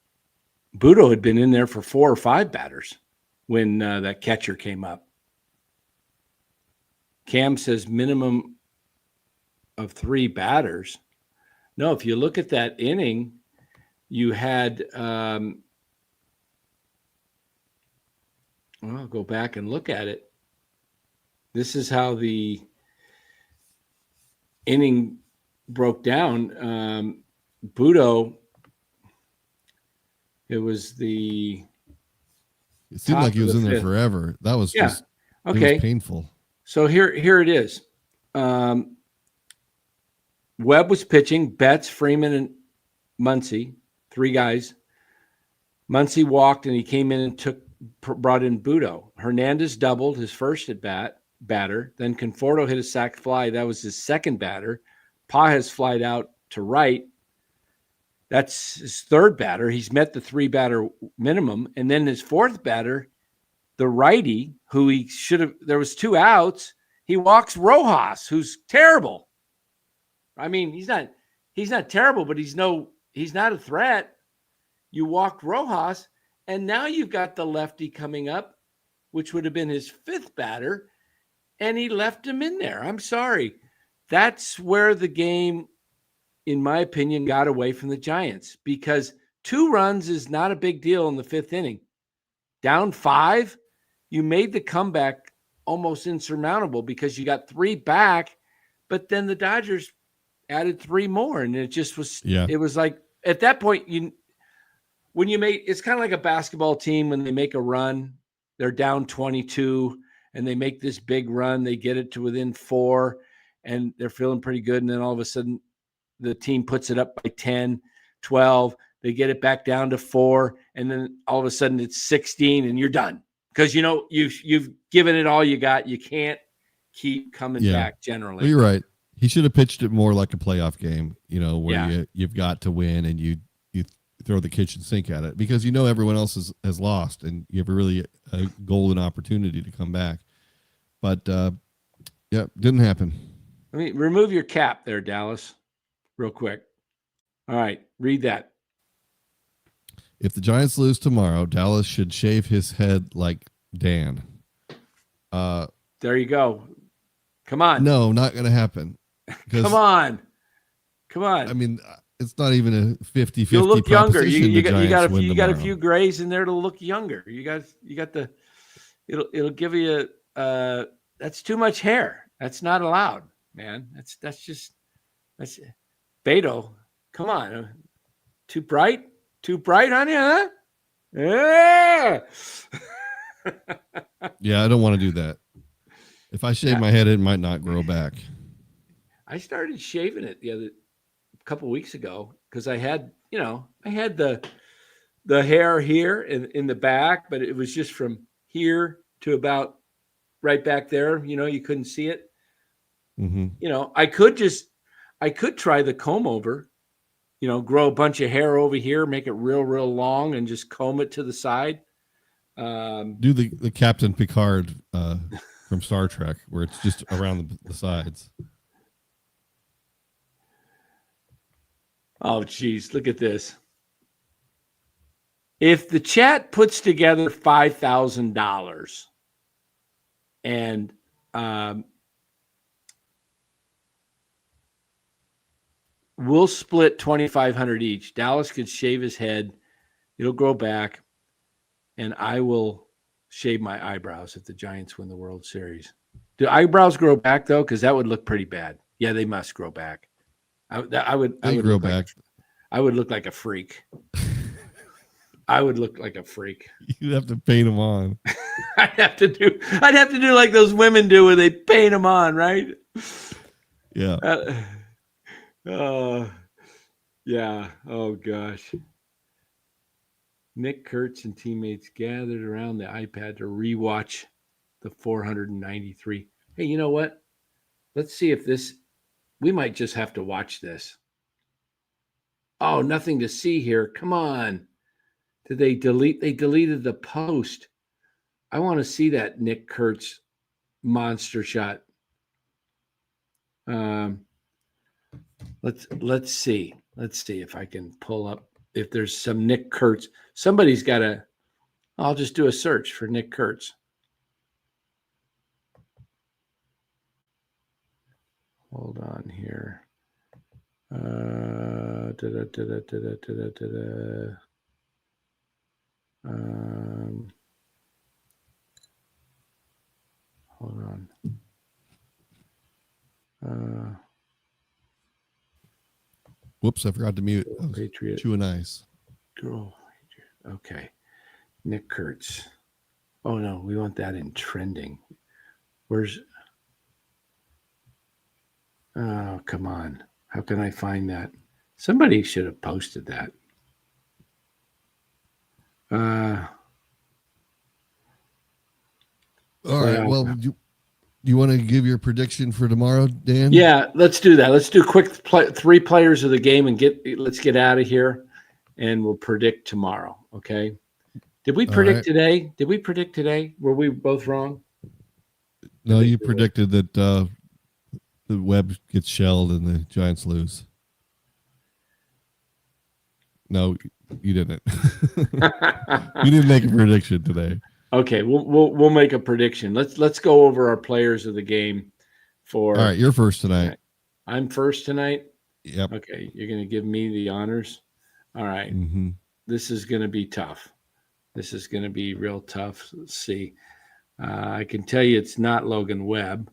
Budo had been in there for 4 or 5 batters. when that catcher came up. Cam says minimum of 3 batters. No, if you look at that inning, you had I'll go back and look at it. This is how the inning broke down. Budo, it was the It seemed top like he of was the in there fifth. forever. That was Yeah. just it Okay. was painful. So here it is. Webb was pitching. Betts, Freeman, and Muncy, 3 guys. Muncy walked, and he came in and brought in Budo. Hernandez doubled his first at batter. Then Conforto hit a sac fly. That was his second batter. Pages flied out to right. That's his third batter. He's met the 3 batter minimum. And then his fourth batter, the righty, who he should have, there was 2 outs. He walks Rojas, who's terrible. I mean, he's not terrible, but he's not a threat. You walked Rojas, and now you've got the lefty coming up, which would have been his 5th batter, and he left him in there. I'm sorry. That's where the game, in my opinion, got away from the Giants, because 2 runs is not a big deal in the 5th inning. Down 5, you made the comeback almost insurmountable because you got 3 back, but then the Dodgers added 3 more, and it just was. Yeah. It was like at that point, it's kind of like a basketball team when they make a run, they're down 22, and they make this big run, they get it to within 4, and they're feeling pretty good, and then all of a sudden, the team puts it up by 10, 12, they get it back down to 4, and then all of a sudden it's 16, and you're done because you've given it all you got. You can't keep coming back generally. Well, you're right. He should have pitched it more like a playoff game, where you've got to win and you throw the kitchen sink at it because everyone else has lost and you have a golden opportunity to come back. But didn't happen. Let me remove your cap there, Dallas, real quick. All right, read that. If the Giants lose tomorrow, Dallas should shave his head like Dan. There you go. Come on. No, not going to happen. Come on. I mean, it's not even a 50-50. You'll look younger. You got a tomorrow. few grays in there to look younger. You got the. It'll give you that's too much hair. That's not allowed, man. That's Beto. Come on, too bright, honey, huh? Yeah. Yeah, I don't want to do that. If I shave my head, it might not grow back. I started shaving it a couple weeks ago because I had the hair here in the back, but it was just from here to about right back there. You couldn't see it. Mm-hmm. I could try the comb over, grow a bunch of hair over here, make it real, real long and just comb it to the side. Do the Captain Picard from Star Trek where it's just around the sides. Oh, geez, look at this. If the chat puts together $5,000 and we'll split $2,500 each. Dallas could shave his head. It'll grow back. And I will shave my eyebrows if the Giants win the World Series. Do eyebrows grow back, though? Because that would look pretty bad. Yeah, they must grow back. I would grow back. I would look like a freak. I would look like a freak. You'd have to paint them on. I'd have to do like those women do where they paint them on, right? Yeah. Yeah. Oh gosh. Nick Kurtz and teammates gathered around the iPad to rewatch the 493. Hey, you know what? Let's see if we might just have to watch this. Oh, nothing to see here. Come on. Did they delete? They deleted the post. I want to see that Nick Kurtz monster shot. Let's see. Let's see if I can pull up if there's some Nick Kurtz. Somebody's got to. I'll just do a search for Nick Kurtz. Hold on here. Hold on. Whoops, I forgot to mute. Patriot. Chewing ice. Girl. Okay. Nick Kurtz. Oh, no, we want that in trending. Where's... Oh, come on. How can I find that? Somebody should have posted that. All right. Well, you want to give your prediction for tomorrow, Dan? Yeah, let's do that. Let's do quick three players of the game and let's get out of here, and we'll predict tomorrow. Okay. Did we predict today? Did we predict today? Were we both wrong? No, you predicted that the Webb gets shelled and the Giants lose. No, you didn't. You didn't make a prediction today. Okay, we'll make a prediction. Let's go over our players of the game. All right, you're first tonight. I'm first tonight. Yep. Okay, you're going to give me the honors. All right. Mm-hmm. This is going to be tough. This is going to be real tough. Let's see. I can tell you it's not Logan Webb.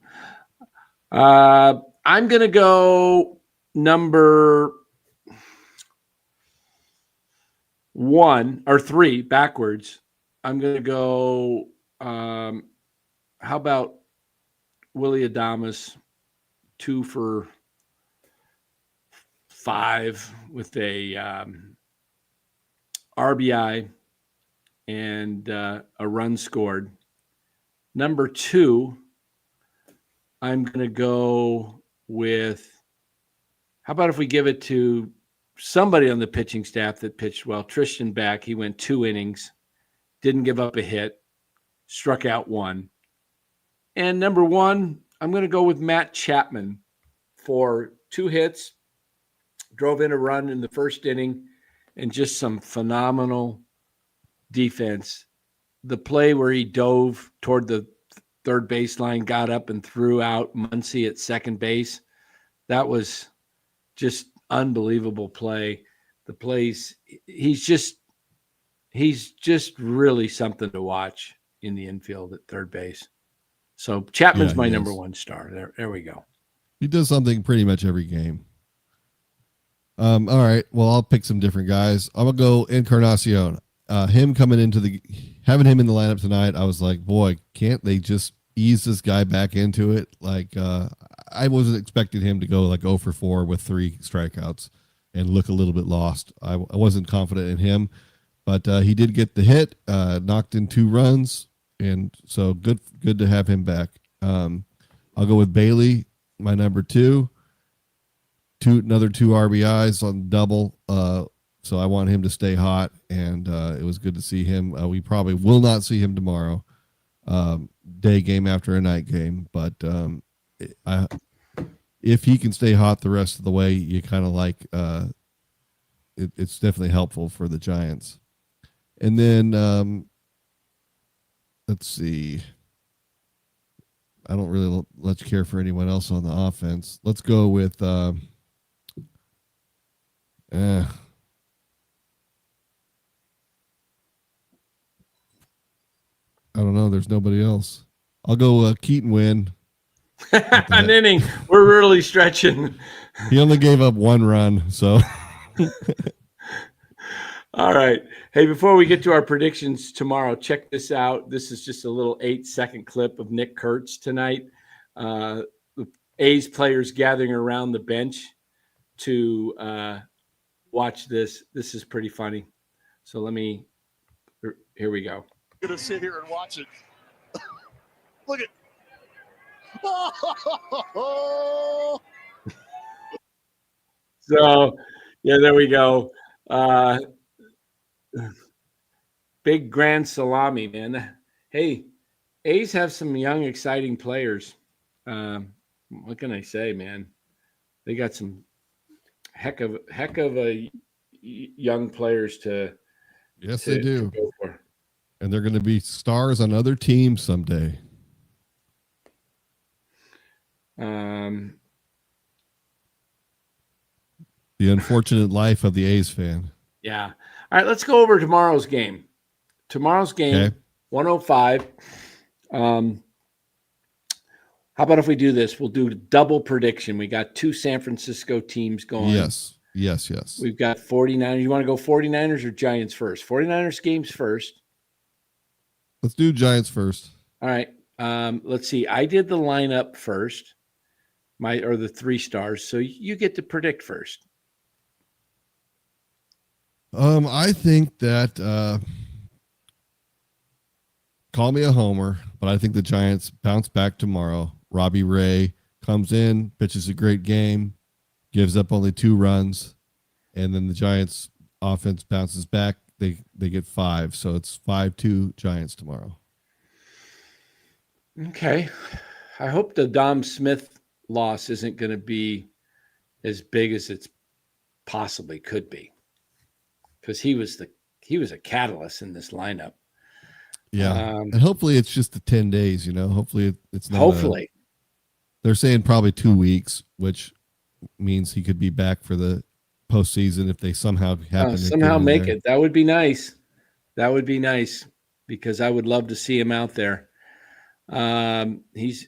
I'm going to go number 1 or 3 backwards. I'm going to go, how about Willie Adames, 2 for 5 with a RBI and a run scored. Number 2, I'm going to go with, how about if we give it to somebody on the pitching staff that pitched well? Tristan Beck, he went 2 innings, didn't give up a hit, struck out 1. And number 1, I'm going to go with Matt Chapman for 2 hits, drove in a run in the first inning, and just some phenomenal defense. The play where he dove toward the third baseline, got up and threw out Muncy at second base. That was just unbelievable play. The plays, he's just really something to watch in the infield at third base. So Chapman's my number 1 star. There we go. He does something pretty much every game. All right. Well, I'll pick some different guys. I'm gonna go Encarnacion. Him coming into having him in the lineup tonight, I was like, boy, can't they just ease this guy back into it? Like, I wasn't expecting him to go like 0 for 4 with 3 strikeouts and look a little bit lost. I wasn't confident in him, but he did get the hit, knocked in 2 runs, and so good to have him back. I'll go with Bailey, my number 2. Another 2 RBIs on double. So I want him to stay hot, and it was good to see him. We probably will not see him tomorrow, day game after a night game. But if he can stay hot the rest of the way, you kind of like it's definitely helpful for the Giants. And then let's see. I don't really much care for anyone else on the offense. Let's go with I don't know. There's nobody else. I'll go Keaton Wynn. An inning. We're really stretching. He only gave up 1 run, so. All right. Hey, before we get to our predictions tomorrow, check this out. This is just a little 8-second clip of Nick Kurtz tonight. The A's players gathering around the bench to watch this. This is pretty funny. So here we go. I'm going to sit here and watch it. Look at. So, yeah, there we go. Big grand salami, man. Hey, A's have some young, exciting players. What can I say, man? They got some heck of a young players to. Yes, they do. To go for. And they're going to be stars on other teams someday. Um, The unfortunate life of the A's fan. yeah. All right, let's go over tomorrow's game. Tomorrow's game, Okay. 105. How about if we do this? We'll do double prediction. We got 2 San Francisco teams going. Yes. We've got 49ers. You want to go 49ers or Giants first? 49ers games first. Let's do Giants first. All right. Let's see. I did the lineup first, the 3 stars. So you get to predict first. I think that call me a homer, but I think the Giants bounce back tomorrow. Robbie Ray comes in, pitches a great game, gives up only 2 runs, and then the Giants offense bounces back. They get 5, so it's 5-2 Giants tomorrow. Okay. I hope the Dom Smith loss isn't going to be as big as it's possibly could be, because he was a catalyst in this lineup. Yeah, and hopefully it's just the 10 days. Hopefully it's not. Hopefully, they're saying probably 2 weeks, which means he could be back for the postseason if they somehow happen to make it. That would be nice. That would be nice, because I would love to see him out there. He's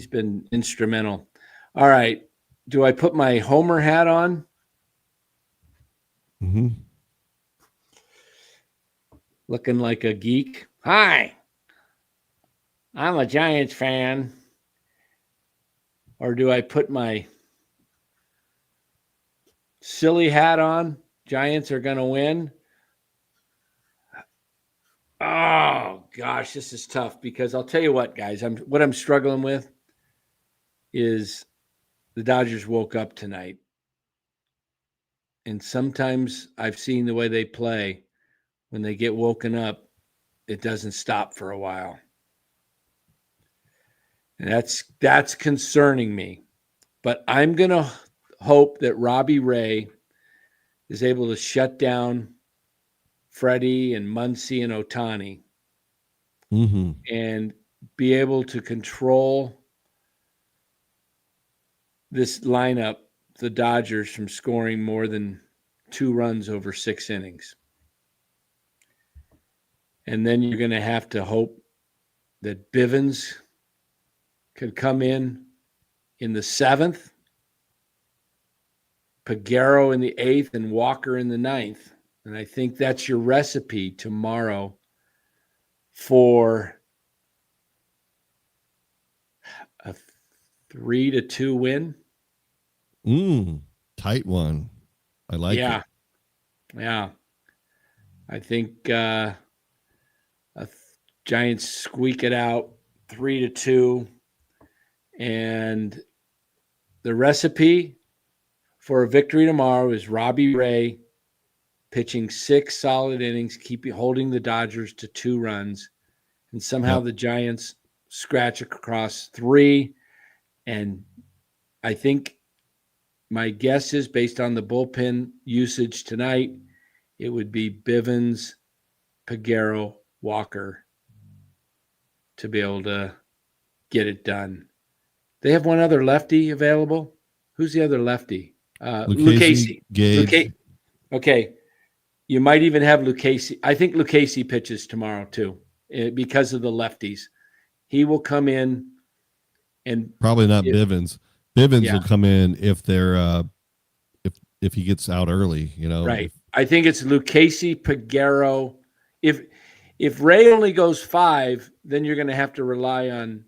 been instrumental. All right, do I put my homer hat on? Mm-hmm. Looking like a geek. Hi, I'm a Giants fan. Or do I put my silly hat on? Giants are going to win. Oh, gosh, this is tough, because I'll tell you what, guys, what I'm struggling with is the Dodgers woke up tonight. And sometimes I've seen the way they play. When they get woken up, it doesn't stop for a while. And that's concerning me. But I'm going to hope that Robbie Ray is able to shut down Freddie and Muncy and Ohtani, and be able to control this lineup, the Dodgers, from scoring more than 2 runs over 6 innings. And then you're going to have to hope that Bivens could come in the 7th, Peguero in the 8th, and Walker in the 9th. And I think that's your recipe tomorrow for a 3-2 win. Tight one. I like it. Yeah. I think Giants squeak it out 3-2. And the recipe for a victory tomorrow is Robbie Ray pitching 6 solid innings, holding the Dodgers to 2 runs, and somehow the Giants scratch across 3. And I think my guess is, based on the bullpen usage tonight, it would be Bivens, Peguero, Walker to be able to get it done. They have one other lefty available. Who's the other lefty? Lucchesi. Gage. Okay. You might even have Lucchesi. I think Lucchesi pitches tomorrow too, because of the lefties. He will come in, and probably not Bivens. Bivens will come in if they're if he gets out early, Right. I think it's Lucchesi, Peguero. If Ray only goes 5, then you're going to have to rely on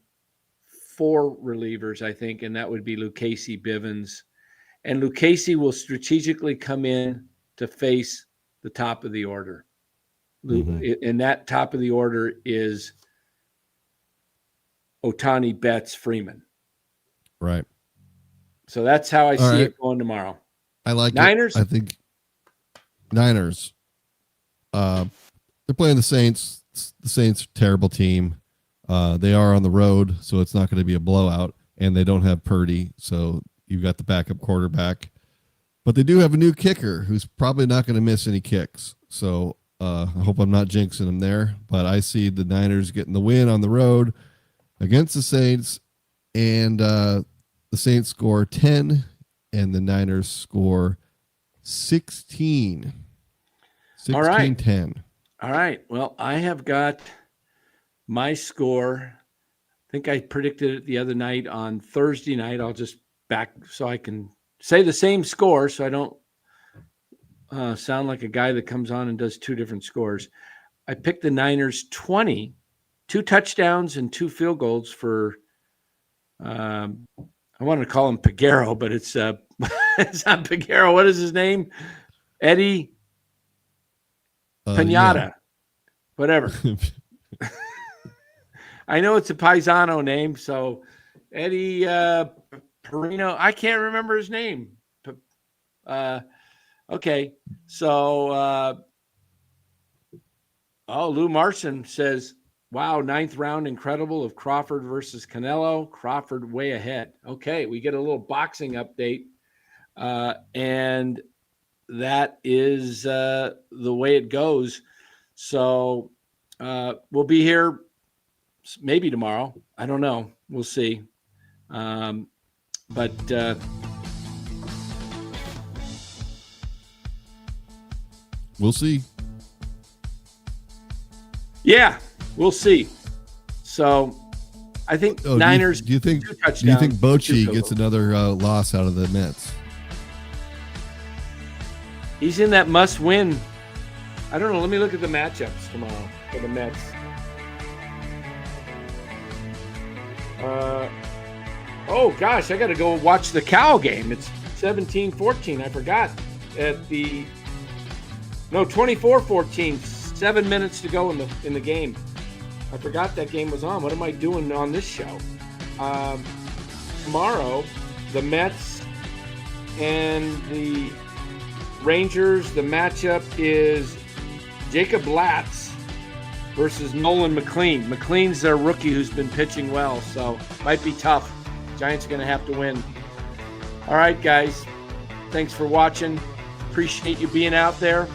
4 relievers, I think, and that would be Lucchesi, Bivens. And Lucchesi will strategically come in to face the top of the order. And that top of the order is Ohtani, Betts, Freeman. Right. So that's how I see it going tomorrow. I like Niners. I think Niners. They're playing the Saints. The Saints, terrible team. They are on the road, so it's not going to be a blowout. And they don't have Purdy, so you've got the backup quarterback. But they do have a new kicker who's probably not going to miss any kicks. So I hope I'm not jinxing them there, but I see the Niners getting the win on the road against the Saints, and the Saints score 10 and the Niners score 16. All right. 16-10. All right. Well, I have got my score. I think I predicted it the other night on Thursday night. I'll just back so I can say the same score so I don't sound like a guy that comes on and does two different scores. I picked the Niners 20, 2 touchdowns and 2 field goals for I wanted to call him Pagero, but it's it's not Pagero. What is his name? Eddie Pinata. Yeah. Whatever. I know it's a Paisano name, so Eddie Perino. I can't remember his name. Okay, so Lou Marson says, wow, 9th round incredible of Crawford versus Canelo. Crawford way ahead. Okay, we get a little boxing update, and that is the way it goes. So we'll be here maybe tomorrow. I don't know. We'll see. But we'll see. Yeah, we'll see. So I think Niners. Do you think Bochy gets another loss out of the Mets? He's in that must-win. I don't know. Let me look at the matchups tomorrow for the Mets. Oh, gosh, I got to go watch the Cal game. It's 17-14. I forgot. 24-14. 7 minutes to go in the game. I forgot that game was on. What am I doing on this show? Tomorrow, the Mets and the Rangers. The matchup is Jacob Latz versus Nolan McLean. McLean's their rookie who's been pitching well, so might be tough. Giants are going to have to win. All right, guys. Thanks for watching. Appreciate you being out there.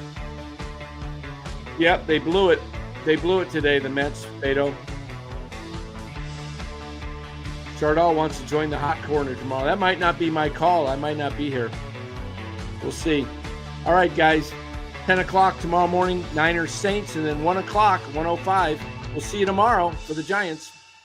Yep, they blew it. They blew it today, the Mets, Beto. Chardall wants to join the hot corner tomorrow. That might not be my call. I might not be here. We'll see. All right, guys. 10 o'clock tomorrow morning, Niners Saints, and then 1 o'clock, 1:05. We'll see you tomorrow for the Giants.